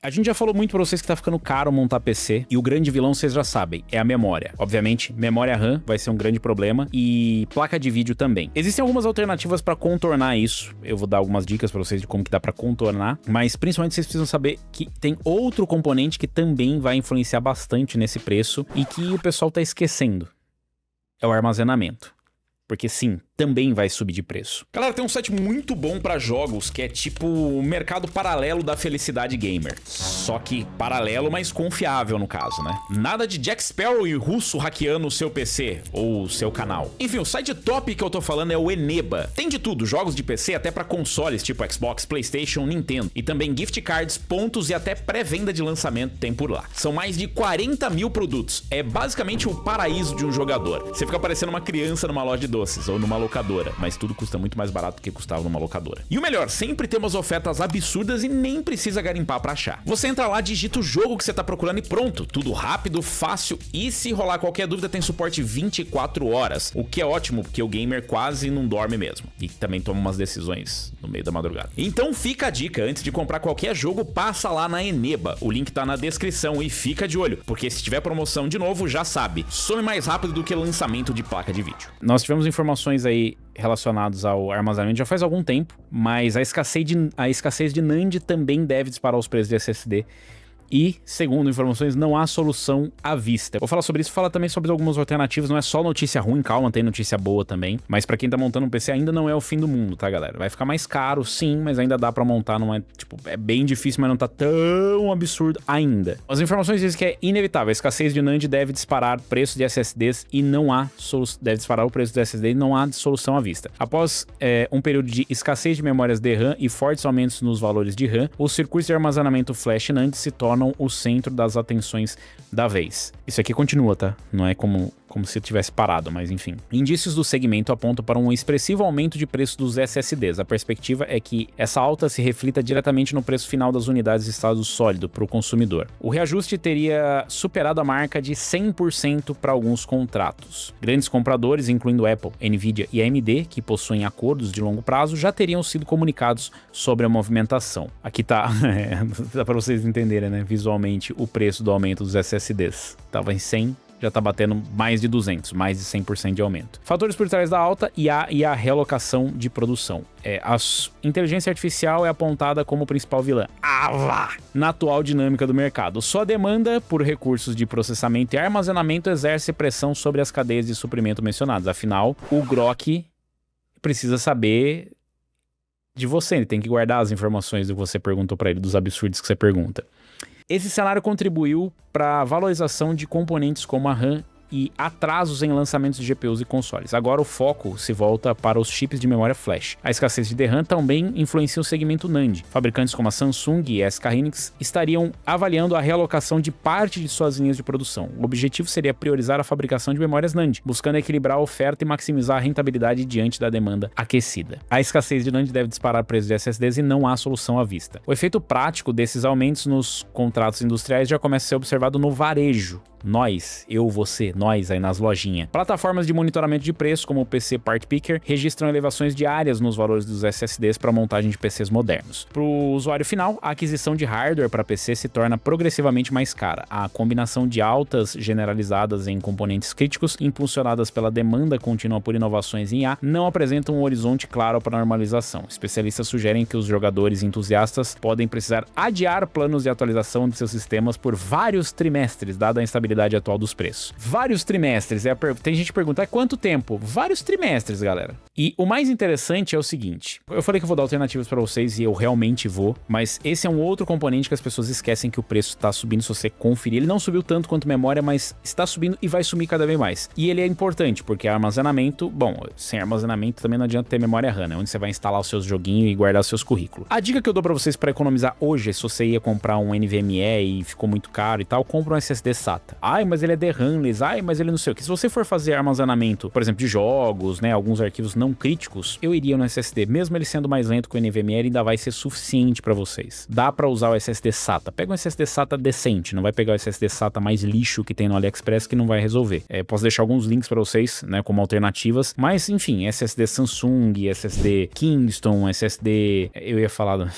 A gente já falou muito pra vocês que tá ficando caro montar PC, e o grande vilão vocês já sabem, é a memória. Obviamente, memória RAM vai ser um grande problema, e placa de vídeo também. Existem algumas alternativas pra contornar isso, eu vou dar algumas dicas pra vocês de como que dá pra contornar, mas principalmente vocês precisam saber que tem outro componente que também vai influenciar bastante nesse preço, e que o pessoal tá esquecendo. É o armazenamento. Porque sim, também vai subir de preço. Galera, tem um site muito bom pra jogos, que é tipo o mercado paralelo da felicidade gamer. Só que paralelo, mas confiável no caso, né? Nada de Jack Sparrow e russo hackeando o seu PC ou o seu canal. Enfim, o site top que eu tô falando é o Eneba. Tem de tudo, jogos de PC até pra consoles tipo Xbox, PlayStation, Nintendo. E também gift cards, pontos e até pré-venda de lançamento tem por lá. São mais de 40 mil produtos. É basicamente o paraíso de um jogador. Você fica parecendo uma criança numa loja de doces ou numa locadora, mas tudo custa muito mais barato do que custava numa locadora. E o melhor, sempre tem umas ofertas absurdas e nem precisa garimpar pra achar. Você entra lá, digita o jogo que você tá procurando e pronto. Tudo rápido, fácil e se rolar qualquer dúvida tem suporte 24 horas, o que é ótimo porque o gamer quase não dorme mesmo e também toma umas decisões no meio da madrugada. Então fica a dica, antes de comprar qualquer jogo, passa lá na Eneba. O link tá na descrição e fica de olho, porque se tiver promoção de novo, já sabe, some mais rápido do que lançamento de placa de vídeo. Nós tivemos informações aí relacionados ao armazenamento já faz algum tempo, mas a escassez de NAND também deve disparar os preços de SSD. E, segundo informações, não há solução à vista. Vou falar sobre isso, falar também sobre algumas alternativas. Não é só notícia ruim, calma, tem notícia boa também. Mas pra quem tá montando um PC ainda não é o fim do mundo, tá, galera? Vai ficar mais caro, sim, mas ainda dá pra montar. Não é, tipo, é bem difícil, mas não tá tão absurdo ainda. As informações dizem que é inevitável. A escassez de NAND deve disparar preço de SSDs e não há solução. Deve disparar o preço do SSD e não há solução à vista. Após um período de escassez de memórias DRAM e fortes aumentos nos valores de RAM, os circuitos de armazenamento flash NAND se tornam o centro das atenções da vez. Isso aqui continua, tá? Não é como se tivesse parado, mas enfim. Indícios do segmento apontam para um expressivo aumento de preço dos SSDs. A perspectiva é que essa alta se reflita diretamente no preço final das unidades de estado sólido para o consumidor. O reajuste teria superado a marca de 100% para alguns contratos. Grandes compradores, incluindo Apple, Nvidia e AMD, que possuem acordos de longo prazo, já teriam sido comunicados sobre a movimentação. Aqui tá, dá para vocês entenderem, né, visualmente o preço do aumento dos SSDs. Tava em 100, já tá batendo mais de 200, mais de 100% de aumento. Fatores por trás da alta e a realocação de produção. A inteligência artificial é apontada como o principal vilã na atual dinâmica do mercado. Só a demanda por recursos de processamento e armazenamento exerce pressão sobre as cadeias de suprimento mencionadas. Afinal, o Grok precisa saber de você, ele tem que guardar as informações do que você perguntou para ele, dos absurdos que você pergunta. Esse cenário contribuiu para a valorização de componentes como a RAM e atrasos em lançamentos de GPUs e consoles. Agora o foco se volta para os chips de memória flash. A escassez de DRAM também influencia o segmento NAND. Fabricantes como a Samsung e a SK Hynix estariam avaliando a realocação de parte de suas linhas de produção. O objetivo seria priorizar a fabricação de memórias NAND, buscando equilibrar a oferta e maximizar a rentabilidade diante da demanda aquecida. A escassez de NAND deve disparar preços de SSDs e não há solução à vista. O efeito prático desses aumentos nos contratos industriais já começa a ser observado no varejo. Nós, eu, você, nós aí nas lojinhas. Plataformas de monitoramento de preço, como o PC Part Picker, registram elevações diárias nos valores dos SSDs para montagem de PCs modernos. Para o usuário final, a aquisição de hardware para PC se torna progressivamente mais cara. A combinação de altas generalizadas em componentes críticos, impulsionadas pela demanda contínua por inovações em IA, não apresentam um horizonte claro para a normalização. Especialistas sugerem que os jogadores entusiastas podem precisar adiar planos de atualização de seus sistemas por vários trimestres, dada a instabilidade atual dos preços. Vários trimestres, tem gente que pergunta, quanto tempo? Vários trimestres, galera. E o mais interessante é o seguinte, eu falei que eu vou dar alternativas para vocês e eu realmente vou, mas esse é um outro componente que as pessoas esquecem que o preço está subindo se você conferir. Ele não subiu tanto quanto memória, mas está subindo e vai subir cada vez mais. E ele é importante, porque armazenamento, bom, sem armazenamento também não adianta ter memória RAM, né? Onde você vai instalar os seus joguinhos e guardar os seus currículos. A dica que eu dou para vocês para economizar hoje, se você ia comprar um NVMe e ficou muito caro e tal, compra um SSD SATA. Ai, mas ele é DRAMless, ai, mas ele não sei o que. Se você for fazer armazenamento, por exemplo, de jogos, né, alguns arquivos não críticos, eu iria no SSD. Mesmo ele sendo mais lento que o NVMe, ele ainda vai ser suficiente para vocês. Dá para usar o SSD SATA. Pega um SSD SATA decente, não vai pegar o SSD SATA mais lixo que tem no AliExpress que não vai resolver. Posso deixar alguns links para vocês, né, como alternativas, mas enfim, SSD Samsung, SSD Kingston, SSD... Eu ia falar...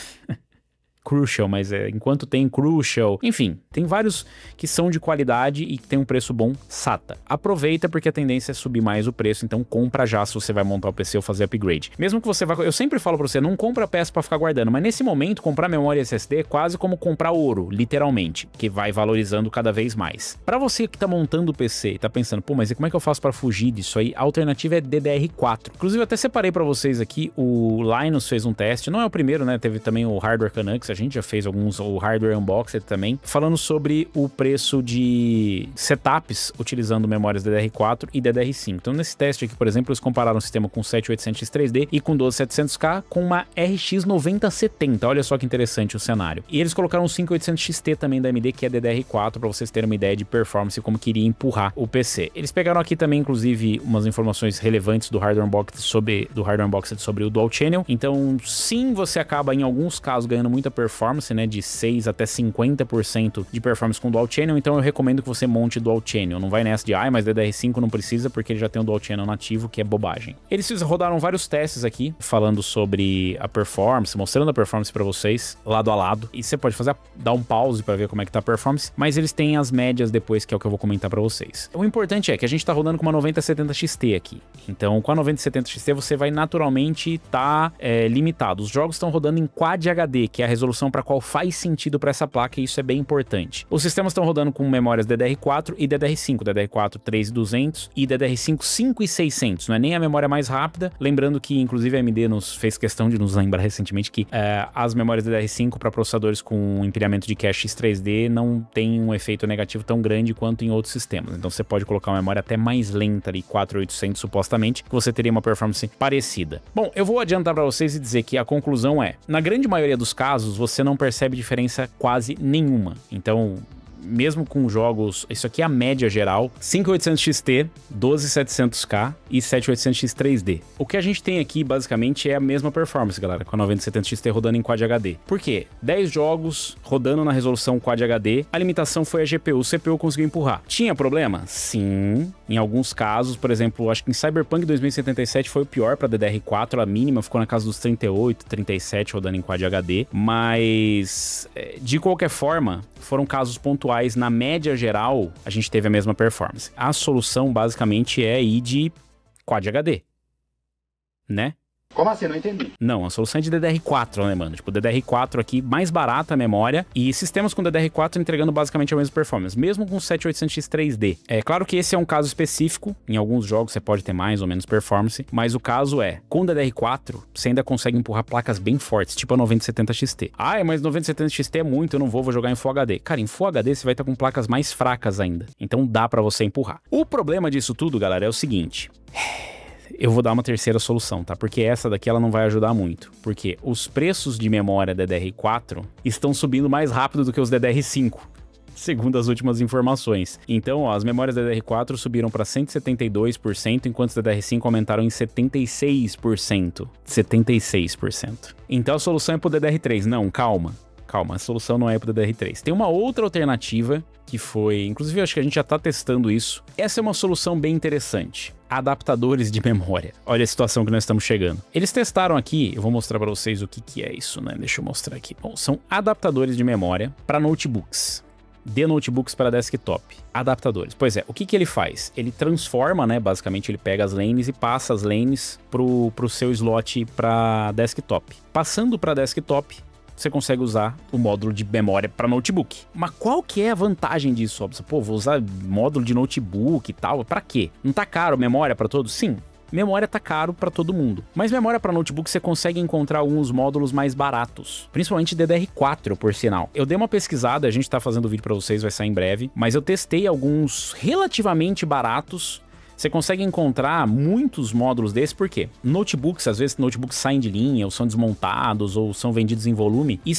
Crucial, mas enquanto tem Crucial, enfim, tem vários que são de qualidade e que tem um preço bom, SATA. Aproveita porque a tendência é subir mais o preço, então compra já se você vai montar o PC ou fazer upgrade. Mesmo que você vá, eu sempre falo pra você, não compra a peça pra ficar guardando, mas nesse momento comprar memória SSD é quase como comprar ouro, literalmente, que vai valorizando cada vez mais. Pra você que tá montando o PC e tá pensando, pô, mas e como é que eu faço pra fugir disso aí? A alternativa é DDR4. Inclusive eu até separei pra vocês aqui, o Linus fez um teste, não é o primeiro, né? Teve também o Hardware Canucks, a gente já fez alguns, o Hardware Unboxed também, falando sobre o preço de setups utilizando memórias DDR4 e DDR5. Então nesse teste aqui, por exemplo, eles compararam o sistema com 7800X3D e com 12700K com uma RX 9070. Olha só que interessante o cenário. E eles colocaram um 5800XT também da AMD, que é DDR4, para vocês terem uma ideia de performance e como que iria empurrar o PC. Eles pegaram aqui também, inclusive, umas informações relevantes do Hardware Unboxed sobre o Dual Channel. Então, sim, você acaba em alguns casos ganhando muita performance, né, de 6 até 50% de performance com Dual Channel. Então, eu recomendo que você monte Dual Channel. Não vai nessa de, mas DDR5 não precisa porque ele já tem um Dual Channel nativo, que é bobagem. Eles rodaram vários testes aqui, falando sobre a performance, mostrando a performance para vocês, lado a lado. E você pode dar um pause para ver como é que tá a performance, mas eles têm as médias depois, que é o que eu vou comentar para vocês. O importante é que a gente tá rodando com uma 9070XT aqui. Então, com a 9070XT, você vai naturalmente estar limitado. Os jogos estão rodando em Quad HD, que é a resolução para qual faz sentido para essa placa, e isso é bem importante. Os sistemas estão rodando com memórias DDR4 e DDR5, DDR4 3200 e DDR5 5600, não é nem a memória mais rápida, lembrando que inclusive a AMD nos fez questão de nos lembrar recentemente que as memórias DDR5 para processadores com empilhamento de cache X3D não tem um efeito negativo tão grande quanto em outros sistemas, então você pode colocar uma memória até mais lenta ali, 4800 supostamente, que você teria uma performance parecida. Bom, eu vou adiantar para vocês e dizer que a conclusão é, na grande maioria dos casos, você não percebe diferença quase nenhuma, então mesmo com jogos, isso aqui é a média geral, 5800XT, 12700K e 7800X3D. O que a gente tem aqui basicamente é a mesma performance, galera, com a 9070XT rodando em Quad HD. Por quê? 10 jogos rodando na resolução Quad HD, a limitação foi a GPU, o CPU conseguiu empurrar. Tinha problema? Sim, em alguns casos, por exemplo, acho que em Cyberpunk 2077 foi o pior para DDR4, a mínima ficou na casa dos 38, 37 rodando em Quad HD, mas de qualquer forma, foram casos pontuais, na média geral, a gente teve a mesma performance. A solução, basicamente, é ir de Quad HD, né? Como assim? Não entendi. Não, a solução é de DDR4, né, mano? Tipo, DDR4 aqui, mais barata a memória, e sistemas com DDR4 entregando basicamente a mesma performance, mesmo com 7800X3D. É claro que esse é um caso específico, em alguns jogos você pode ter mais ou menos performance, mas o caso é, com DDR4, você ainda consegue empurrar placas bem fortes, tipo a 9070XT. Mas 9070XT é muito, eu não vou jogar em Full HD. Cara, em Full HD você vai estar com placas mais fracas ainda, então dá pra você empurrar. O problema disso tudo, galera, é o seguinte... Eu vou dar uma terceira solução, tá? Porque essa daqui ela não vai ajudar muito. Porque os preços de memória DDR4 estão subindo mais rápido do que os DDR5, segundo as últimas informações. Então, as memórias DDR4 subiram para 172%, enquanto os DDR5 aumentaram em 76%. 76%. Então, a solução é pro DDR3. Não, calma, a solução não é pro DDR3. Tem uma outra alternativa que foi... Inclusive, eu acho que a gente já tá testando isso. Essa é uma solução bem interessante. Adaptadores de memória. Olha a situação que nós estamos chegando. Eles testaram aqui, eu vou mostrar para vocês o que é isso, né? Deixa eu mostrar aqui. Bom, são adaptadores de memória para notebooks. De notebooks para desktop. Adaptadores. Pois é, o que ele faz? Ele transforma, né? Basicamente, ele pega as lanes e passa as lanes pro seu slot para desktop. Passando para desktop, você consegue usar o módulo de memória para notebook. Mas qual que é a vantagem disso, óbvio? Pô, vou usar módulo de notebook e tal, para quê? Não tá caro memória para todos? Sim. Memória tá caro para todo mundo. Mas memória para notebook você consegue encontrar alguns módulos mais baratos. Principalmente DDR4, por sinal. Eu dei uma pesquisada, a gente tá fazendo vídeo para vocês, vai sair em breve. Mas eu testei alguns relativamente baratos. Você consegue encontrar muitos módulos desses, por quê? Notebooks, às vezes notebooks saem de linha, ou são desmontados, ou são vendidos em volume, e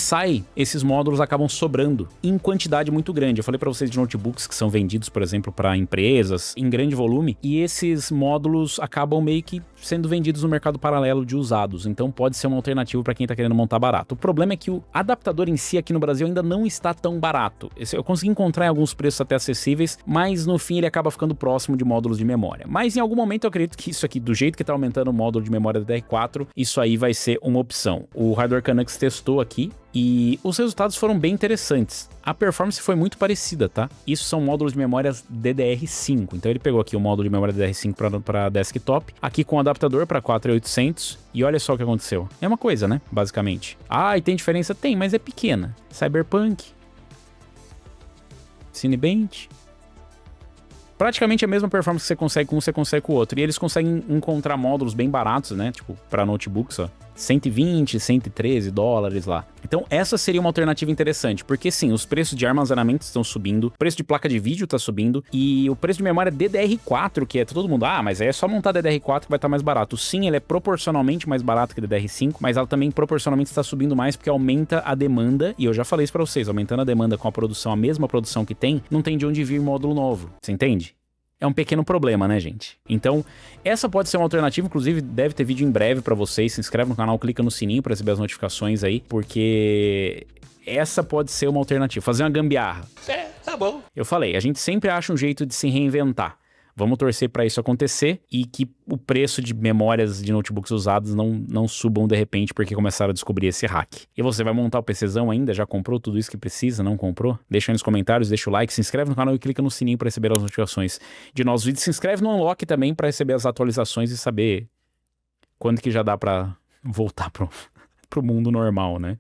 esses módulos acabam sobrando em quantidade muito grande. Eu falei para vocês de notebooks que são vendidos, por exemplo, para empresas, em grande volume, e esses módulos acabam meio que sendo vendidos no mercado paralelo de usados, então pode ser uma alternativa para quem tá querendo montar barato. O problema é que o adaptador em si aqui no Brasil ainda não está tão barato. Eu consegui encontrar em alguns preços até acessíveis, mas no fim ele acaba ficando próximo de módulos de memória. memória. Mas em algum momento eu acredito que isso aqui, do jeito que tá aumentando o módulo de memória da DDR4, isso aí vai ser uma opção. O Hardware Canucks testou aqui e os resultados foram bem interessantes. A performance foi muito parecida, tá? Isso são módulos de memórias DDR5. Então ele pegou aqui o módulo de memória DDR5 para desktop, aqui com o adaptador para 4800, e olha só o que aconteceu. É uma coisa, né? Basicamente. Ah, e tem diferença? Tem, mas é pequena. Cyberpunk, Cinebench, praticamente a mesma performance que você consegue com um, você consegue com o outro. E eles conseguem encontrar módulos bem baratos, né? Tipo, para notebooks, ó. 120, 113 dólares lá. Então essa seria uma alternativa interessante, porque sim, os preços de armazenamento estão subindo, o preço de placa de vídeo está subindo, e o preço de memória DDR4, que é todo mundo, mas aí é só montar DDR4 que vai estar mais barato. Sim, ele é proporcionalmente mais barato que DDR5, mas ela também proporcionalmente está subindo mais porque aumenta a demanda, e eu já falei isso para vocês, aumentando a demanda com a produção, a mesma produção que tem, não tem de onde vir módulo novo, você entende? É um pequeno problema, né, gente? Então, essa pode ser uma alternativa, inclusive deve ter vídeo em breve pra vocês. Se inscreve no canal, clica no sininho pra receber as notificações aí, porque essa pode ser uma alternativa. Fazer uma gambiarra. Tá bom. Eu falei, a gente sempre acha um jeito de se reinventar. Vamos torcer para isso acontecer e que o preço de memórias de notebooks usados não subam de repente porque começaram a descobrir esse hack. E você vai montar o PCzão ainda? Já comprou tudo isso que precisa? Não comprou? Deixa aí nos comentários, deixa o like, se inscreve no canal e clica no sininho para receber as notificações de novos vídeos. Se inscreve no Unlock também para receber as atualizações e saber quando que já dá para voltar pro mundo normal, né?